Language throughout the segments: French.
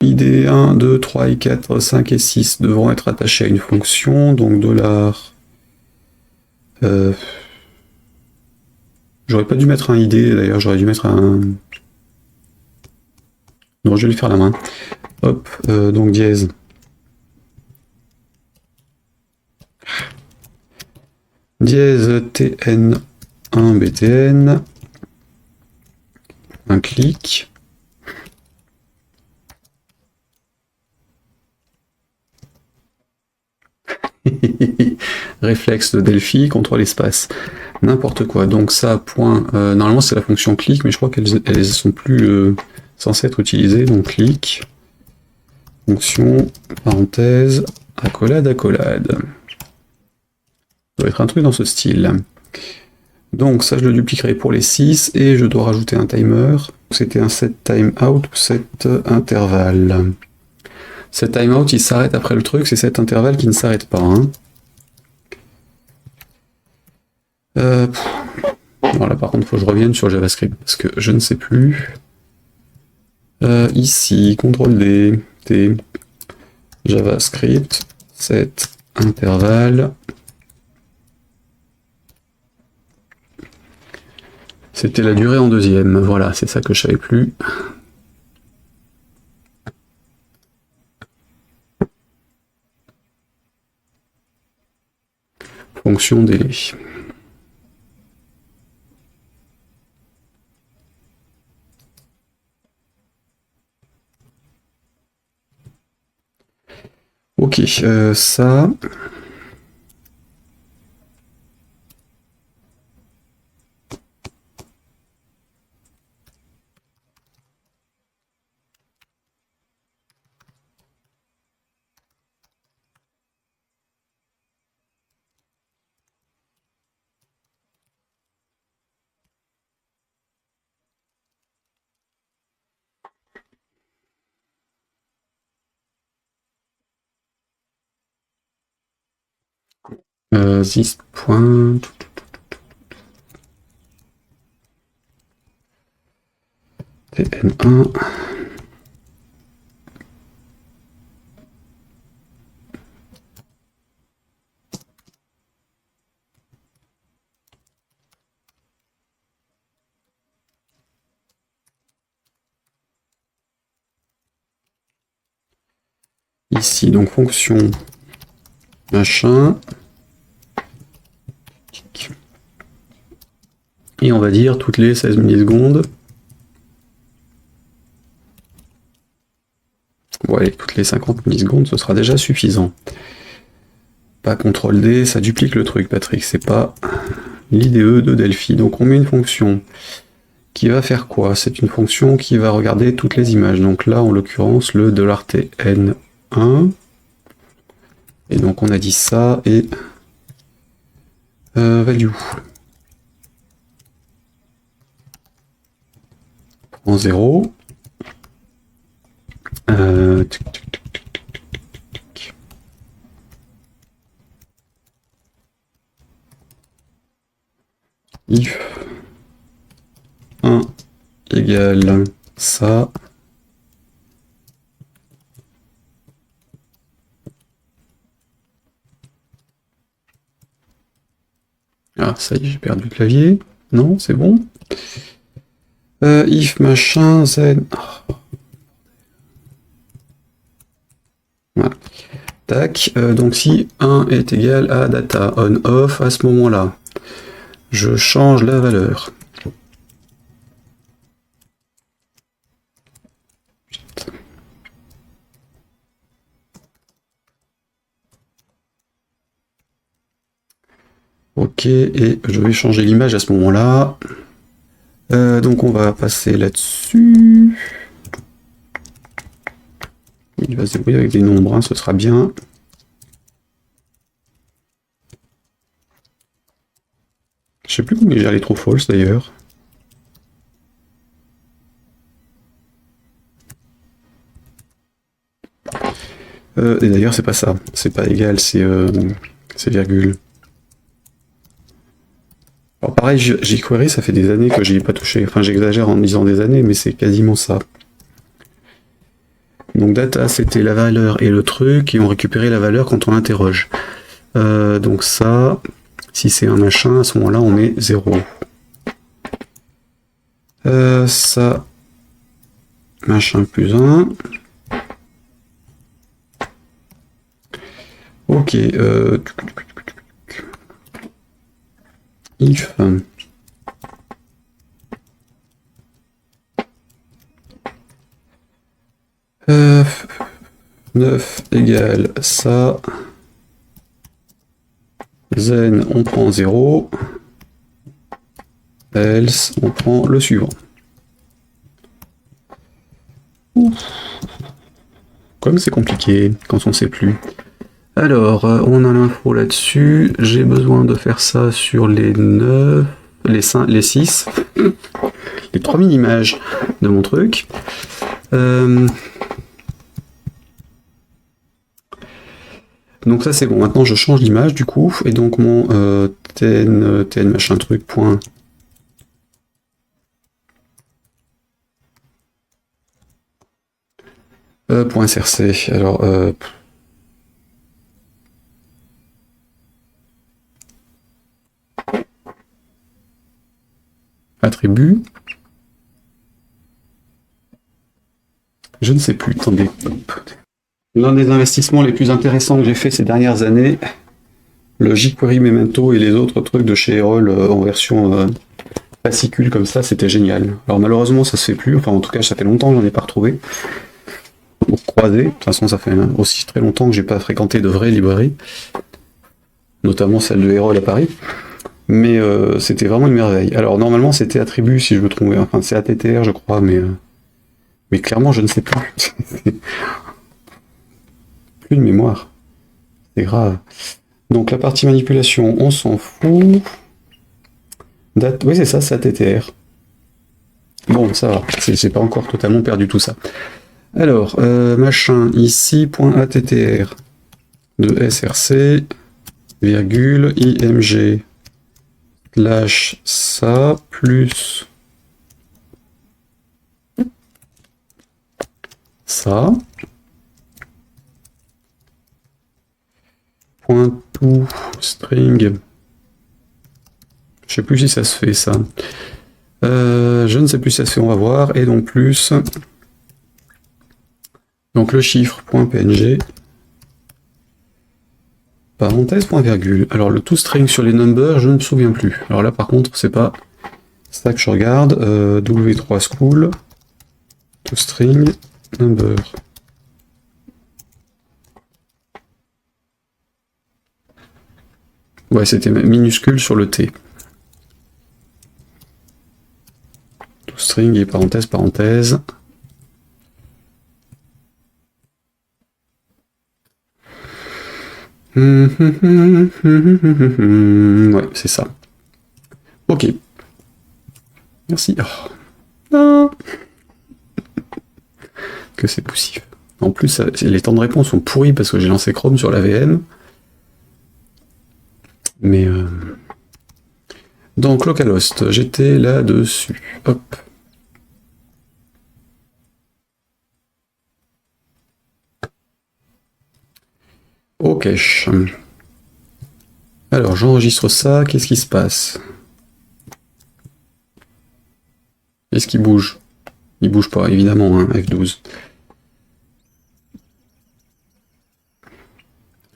ID 1, 2, 3 et 4, 5 et 6 devront être attachés à une fonction, donc dollar. J'aurais pas dû mettre un ID, d'ailleurs, j'aurais dû mettre un... Non, je vais le faire à la main. Hop, donc dièse. Dièse TN1 BTN. Un clic. Réflexe de Delphi, contrôle espace. N'importe quoi. Donc ça, point. Normalement, c'est la fonction clic, mais je crois qu'elles sont plus censées être utilisées. Donc clic. Fonction, parenthèse, accolade, accolade. Ça doit être un truc dans ce style. Donc ça, je le dupliquerai pour les 6, et je dois rajouter un timer. C'était un set timeout ou set intervalle. Cet timeout, il s'arrête après le truc, c'est cet intervalle qui ne s'arrête pas. Hein. Bon, là par contre, il faut que je revienne sur JavaScript, parce que je ne sais plus. Ici, CTRL-D, T, JavaScript, set intervalle. C'était la durée en deuxième, voilà, c'est ça que je savais plus. Fonction délai. Ok, ça... this point... TN1... Ici, donc fonction machin. Et on va dire toutes les 16 millisecondes. Bon, allez, toutes les 50 millisecondes, ce sera déjà suffisant. Pas CTRL-D, ça duplique le truc, Patrick, c'est pas l'IDE de Delphi. Donc on met une fonction qui va faire quoi? C'est une fonction qui va regarder toutes les images. Donc là, en l'occurrence, le $TN1. Et donc on a dit ça, et value. En 0. If 1 égale ça. Ah, ça y est, j'ai perdu le clavier. Non, c'est bon. If machin, z... Voilà. Tac, donc si 1 est égal à data on-off, à ce moment-là, je change la valeur. Ok, et je vais changer l'image à ce moment-là. Donc on va passer là-dessus. Il va se débrouiller avec des nombres, hein, ce sera bien. Je sais plus combien j'ai les true false d'ailleurs. Et d'ailleurs c'est pas ça, c'est pas égal, c'est virgule. Alors pareil, jQuery, ça fait des années que j'y ai pas touché. Enfin, j'exagère en disant des années, mais c'est quasiment ça. Donc data, c'était la valeur et le truc, et on récupérait la valeur quand on l'interroge. Donc ça, si c'est un machin, à ce moment-là, on met 0. Ça, machin plus 1. Ok. If 9 égale ça. Then on prend 0. Else on prend le suivant. Comme c'est compliqué quand on ne sait plus. Alors, on a l'info là-dessus. J'ai besoin de faire ça sur les 9, les 5, les 6, les 3000 images de mon truc. Donc ça c'est bon. Maintenant je change l'image du coup. Et donc mon tn machin truc point. Point .src. Alors attribut. Je ne sais plus. Attendez. L'un des investissements les plus intéressants que j'ai fait ces dernières années, le jQuery Memento et les autres trucs de chez Errol en version fascicule comme ça, c'était génial. Alors malheureusement ça se fait plus, enfin en tout cas ça fait longtemps que j'en ai pas retrouvé. Pour croiser, de toute façon ça fait aussi très longtemps que j'ai pas fréquenté de vraies librairies, notamment celle de Errol à Paris. Mais c'était vraiment une merveille. Alors normalement c'était attribut si je me trompais, enfin c'est ATTR je crois, mais clairement je ne sais plus. Plus de mémoire. C'est grave. Donc la partie manipulation, on s'en fout. Date, oui c'est ça, c'est ATTR. Bon ça va, c'est pas encore totalement perdu tout ça. Alors, machin, ici, point .attr de src, virgule, img, slash ça, plus ça, point to string, je sais plus si ça se fait ça, je ne sais plus si ça se fait, on va voir, et donc plus, donc le chiffre, point png, parenthèse, point virgule. Alors le toString sur les numbers, je ne me souviens plus. Alors là par contre, c'est pas ça que je regarde. W3 school, toString, number. Ouais, c'était minuscule sur le T. ToString et parenthèse, parenthèse. Ouais, c'est ça. Ok. Merci. Oh. Ah. Que c'est poussif. En plus, ça, les temps de réponse sont pourris parce que j'ai lancé Chrome sur la VM. Mais... Donc, localhost, j'étais là-dessus. Hop. Ok. Alors, j'enregistre ça. Qu'est-ce qui se passe? Est-ce qu'il bouge? Il bouge pas, évidemment, hein, F12.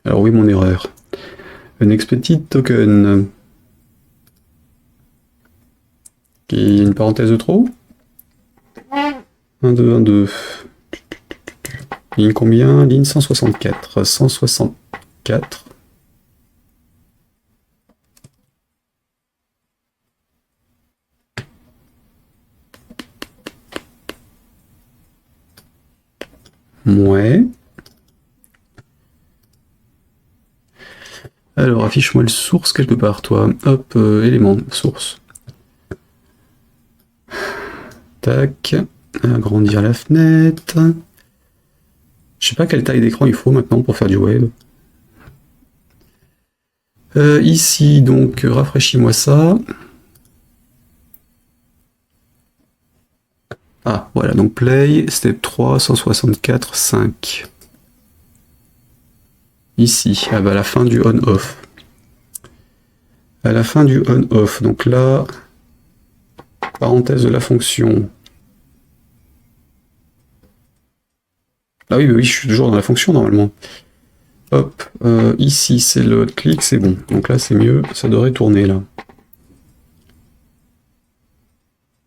Alors oui, mon erreur. Un expected token. Qui une parenthèse de trop? 1, 2, 1, 2. Ligne combien? Ligne 164. 164. Ouais. Alors, affiche-moi le source quelque part, toi. Hop, élément, source. Tac. Agrandir la fenêtre. Je sais pas quelle taille d'écran il faut maintenant pour faire du web. Ici, donc, rafraîchis-moi ça. Ah, voilà, donc play, step 3, 164, 5. Ici, ah bah, à la fin du on-off. À la fin du on-off, donc là, parenthèse de la fonction. Ah oui, bah oui, je suis toujours dans la fonction normalement. Hop, ici c'est le clic, c'est bon. Donc là c'est mieux, ça devrait tourner là.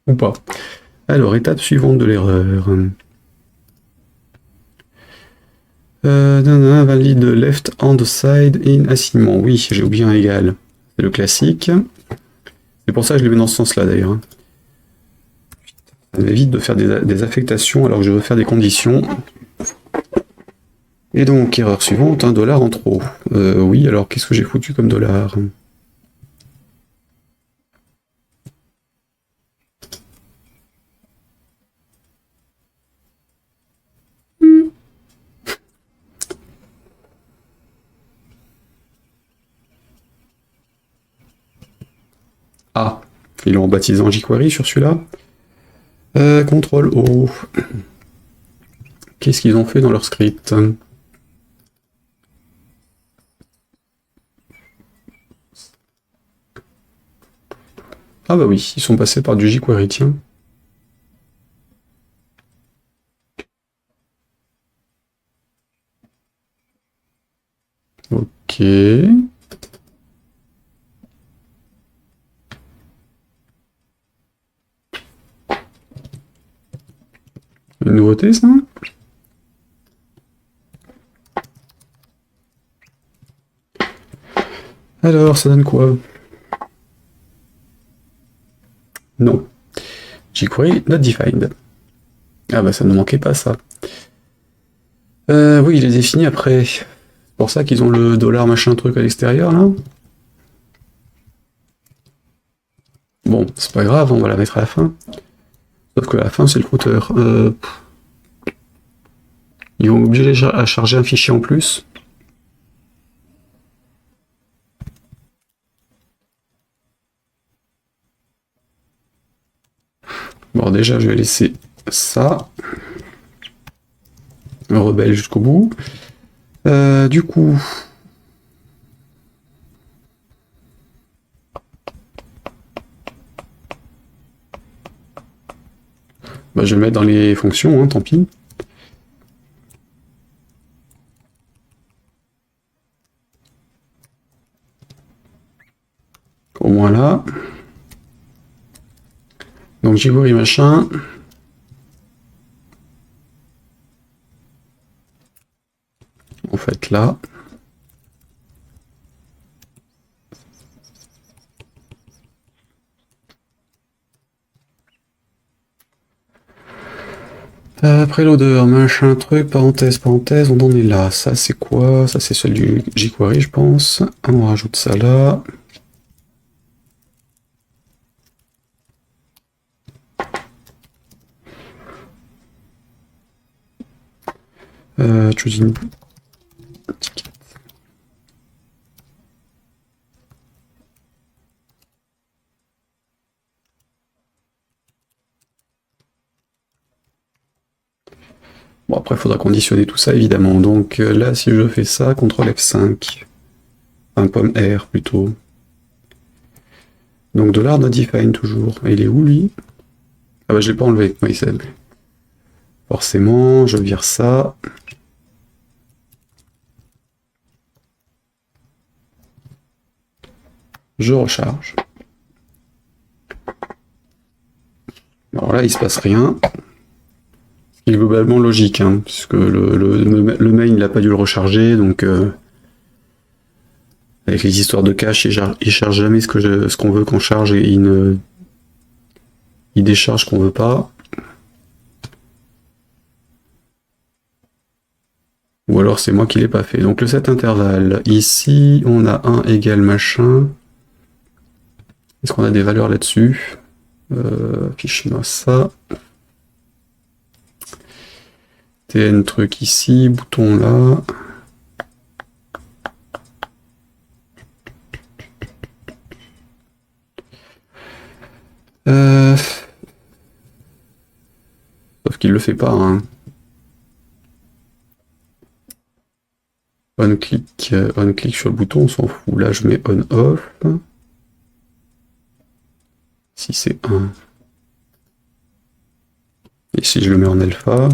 Ou pas. Alors, étape suivante de l'erreur. Valide left hand side in assignement. Oui, j'ai oublié un égal. C'est le classique. C'est pour ça que je le mets dans ce sens-là d'ailleurs. Ça m'évite de faire des affectations alors que je veux faire des conditions. Et donc, erreur suivante, un dollar en trop. Oui, alors qu'est-ce que j'ai foutu comme dollar? Ah, ils l'ont baptisé en jQuery sur celui-là. CTRL O. Qu'est-ce qu'ils ont fait dans leur script? Ah bah oui, ils sont passés par du jQuery, tiens. Ok. Une nouveauté, ça? Alors, ça donne quoi? Non. jQuery not defined. Ah bah ça ne manquait pas, ça. Oui, il est défini après. C'est pour ça qu'ils ont le dollar machin truc à l'extérieur, là. Bon, c'est pas grave, on va la mettre à la fin. Sauf que à la fin, c'est le footer. Ils vont obliger à charger un fichier en plus. Bon, déjà, je vais laisser ça. Un rebelle jusqu'au bout. Du coup... Bah, je vais le mettre dans les fonctions, hein, tant pis. Au moins là. Donc jQuery machin. En fait là. Préloader, machin truc, parenthèse, parenthèse, on en est là. Ça c'est quoi? Ça c'est celui du jQuery je pense. On rajoute ça là. Choosing. Bon après il faudra conditionner tout ça évidemment. Donc là si je fais ça, CTRL F5. Un pomme R plutôt. Donc $not-defined toujours. Et il est où lui? Ah bah je l'ai pas enlevé, oui c'est. Forcément, je vire ça. Je recharge. Alors là, il se passe rien. Ce qui est globalement logique, hein, puisque le main, il n'a pas dû le recharger, donc avec les histoires de cache, il charge jamais ce qu'on veut qu'on charge et il décharge ce qu'on veut pas. Ou alors c'est moi qui l'ai pas fait. Donc le set intervalle, ici on a 1 égale machin. Est-ce qu'on a des valeurs là-dessus? Affiche-moi ça. TN truc ici, bouton là. qu'il le fait pas. Hein. On-click sur le bouton, on s'en fout. Là, je mets on-off. Si c'est 1. Et si je le mets en alpha.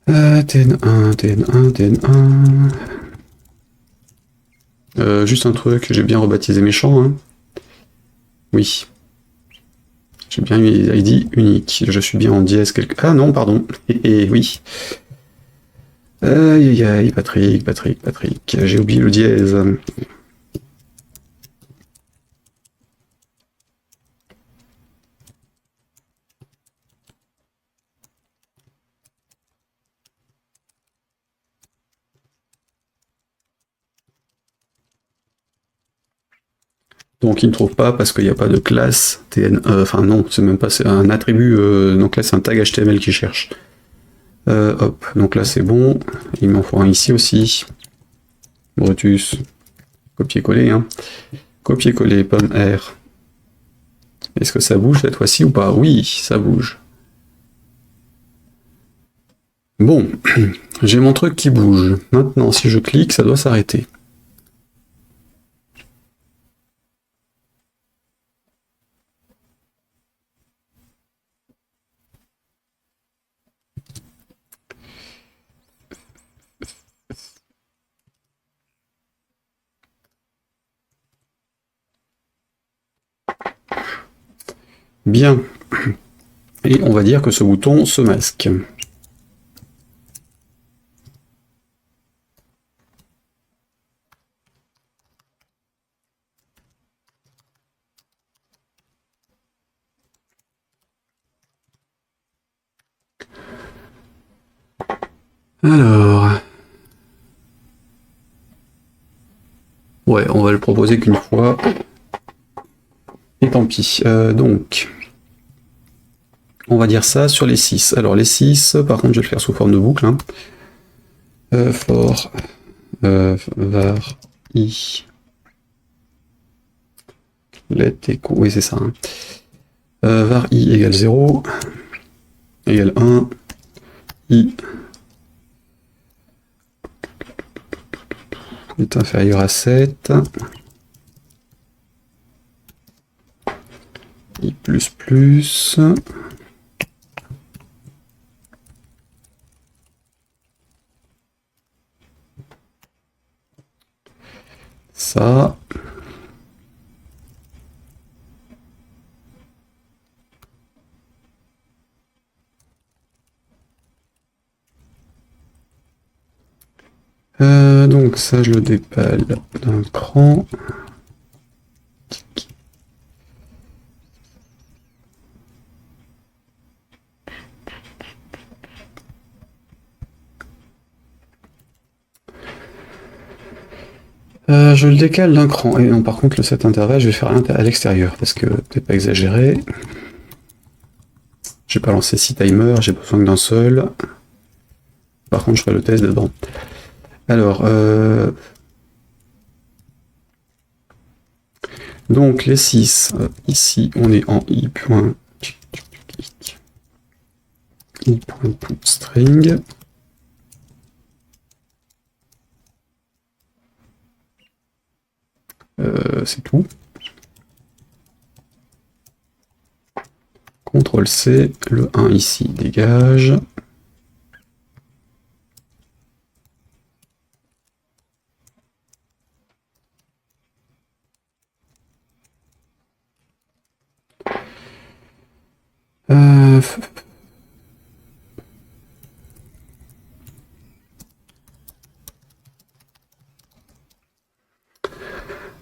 TN1, TN1, TN1. Juste un truc, j'ai bien rebaptisé mes champs. Hein. Oui. J'ai bien eu ID unique. Je suis bien en dièse quelque... Ah non, pardon. Et oui. Aïe aïe aïe, Patrick. J'ai oublié le dièse. Donc il ne trouve pas parce qu'il n'y a pas de classe TN. Enfin non, c'est même pas, c'est un attribut. Donc là c'est un tag HTML qui cherche. Hop, donc là c'est bon. Il m'en faut un ici aussi. Brutus. Copier-coller. Hein. Copier-coller, pomme R. Est-ce que ça bouge cette fois-ci ou pas? Oui, ça bouge. Bon, j'ai mon truc qui bouge. Maintenant, si je clique, ça doit s'arrêter. Bien. Et on va dire que ce bouton se masque. Alors... Ouais, on va le proposer qu'une fois. Et tant pis. Donc... On va dire ça sur les 6. Alors les 6, par contre je vais le faire sous forme de boucle. Hein. For var i let echo, oui c'est ça. Hein. Var i égale 0 égale 1 i est inférieur à 7 i plus plus ça. Donc ça je le dépale d'un cran. Je le décale d'un cran. Et non, par contre, le set intervalle, je vais faire à l'extérieur, parce que peut-être pas exagéré. J'ai pas lancé 6 timers, j'ai besoin que d'un seul. Par contre, je ferai le test dedans. Alors, donc les 6, ici, on est en i.putString. C'est tout. CTRL-C, le 1 ici, dégage.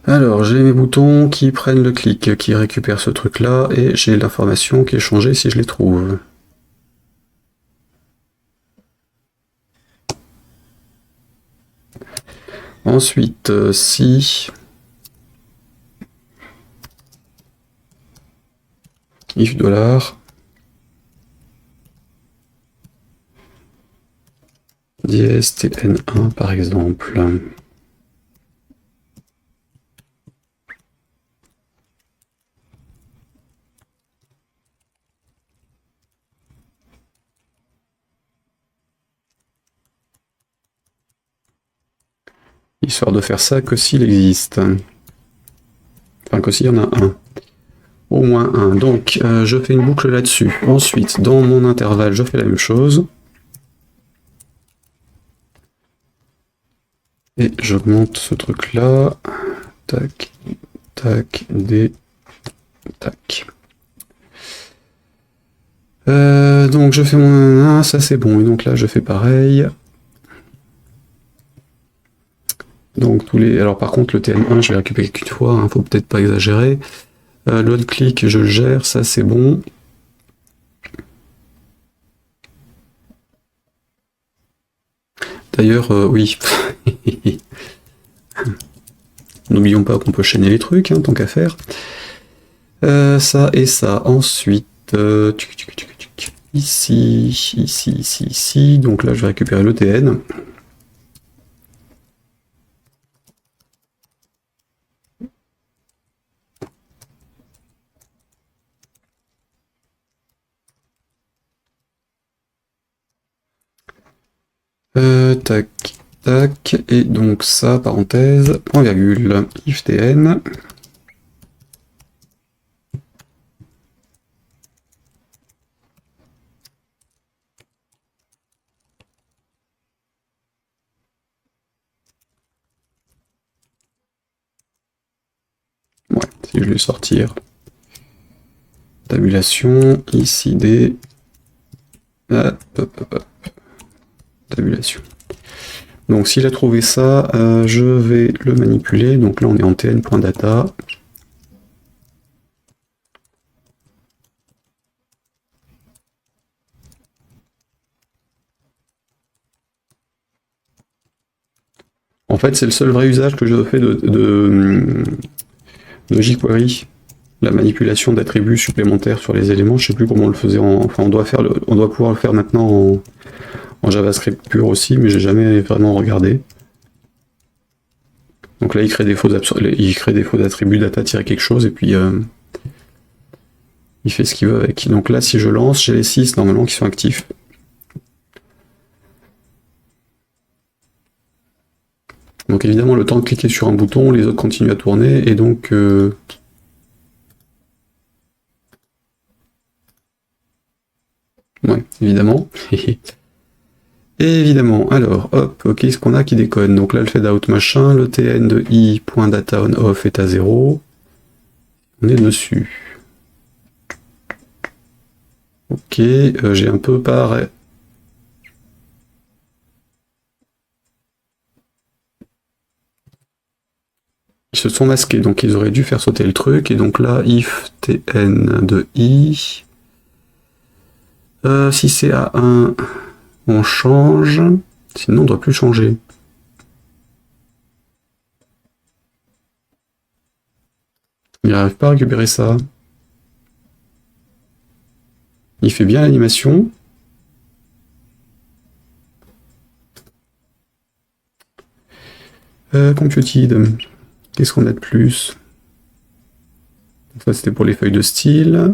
Alors, j'ai mes boutons qui prennent le clic, qui récupèrent ce truc-là, et j'ai l'information qui est changée si je les trouve. Ensuite, si if $, dièse tn1 par exemple. Histoire de faire ça que s'il existe. Enfin, que s'il y en a un. Au moins un. Donc, je fais une boucle là-dessus. Ensuite, dans mon intervalle, je fais la même chose. Et j'augmente ce truc-là. Tac, tac, des... Tac. Donc je fais mon... ça c'est bon. Et donc là, je fais pareil. Donc tous les... Alors par contre, le TN1, je vais récupérer qu'une fois. Hein, faut peut-être pas exagérer. L'autre clic, je le gère. Ça, c'est bon. D'ailleurs, oui. N'oublions pas qu'on peut chaîner les trucs, hein, tant qu'à faire. Ça et ça. Ensuite, ici, ici, ici, ici. Donc là, je vais récupérer le TN. Tac, tac. Et donc ça, parenthèse, point virgule, if TN. Ouais, si je vais sortir. Tabulation, ici des... Hop, hop, hop, hop. Tabulation. Donc s'il a trouvé ça, je vais le manipuler. Donc là on est en tn.data. En fait c'est le seul vrai usage que je fais de jQuery. La manipulation d'attributs supplémentaires sur les éléments, je sais plus comment on le faisait enfin on doit pouvoir le faire maintenant en JavaScript pur aussi, mais j'ai jamais vraiment regardé. Donc là il crée des faux attributs data-quelque chose et puis il fait ce qu'il veut avec. Donc là si je lance, j'ai les 6 normalement qui sont actifs. Donc évidemment le temps de cliquer sur un bouton, les autres continuent à tourner et donc ouais, évidemment. Et évidemment, alors, hop, ok, ce qu'on a qui déconne. Donc là, le fade out machin, le tn de i.data on off est à 0. On est dessus. Ok, j'ai un peu pareil. Ils se sont masqués, donc ils auraient dû faire sauter le truc. Et donc là, if tn de i. Si c'est à 1, on change. Sinon, on ne doit plus changer. Il n'arrive pas à récupérer ça. Il fait bien l'animation. Computed. Qu'est-ce qu'on a de plus? Ça, c'était pour les feuilles de style.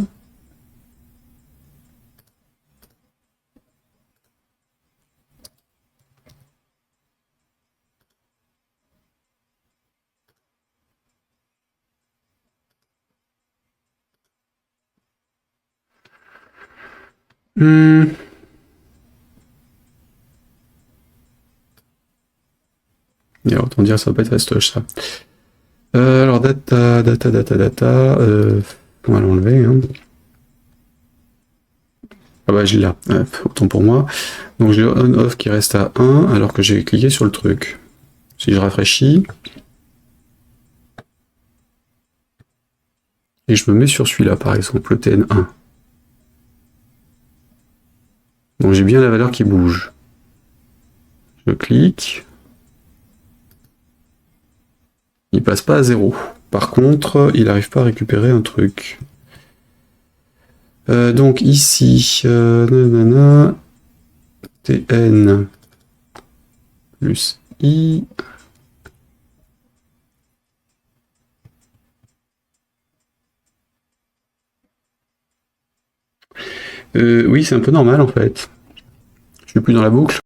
Et autant dire, ça va pas être fastoche, ça. Alors, data, on va l'enlever. Hein. Ah bah, je l'ai là. Autant pour moi. Donc, j'ai le on-off qui reste à 1, alors que j'ai cliqué sur le truc. Si je rafraîchis. Et je me mets sur celui-là, par exemple, le TN1. Donc, j'ai bien la valeur qui bouge. Je clique. Il passe pas à 0. Par contre, il n'arrive pas à récupérer un truc. Donc ici, nanana, tn plus i. Oui, c'est un peu normal en fait. Je suis plus dans la boucle.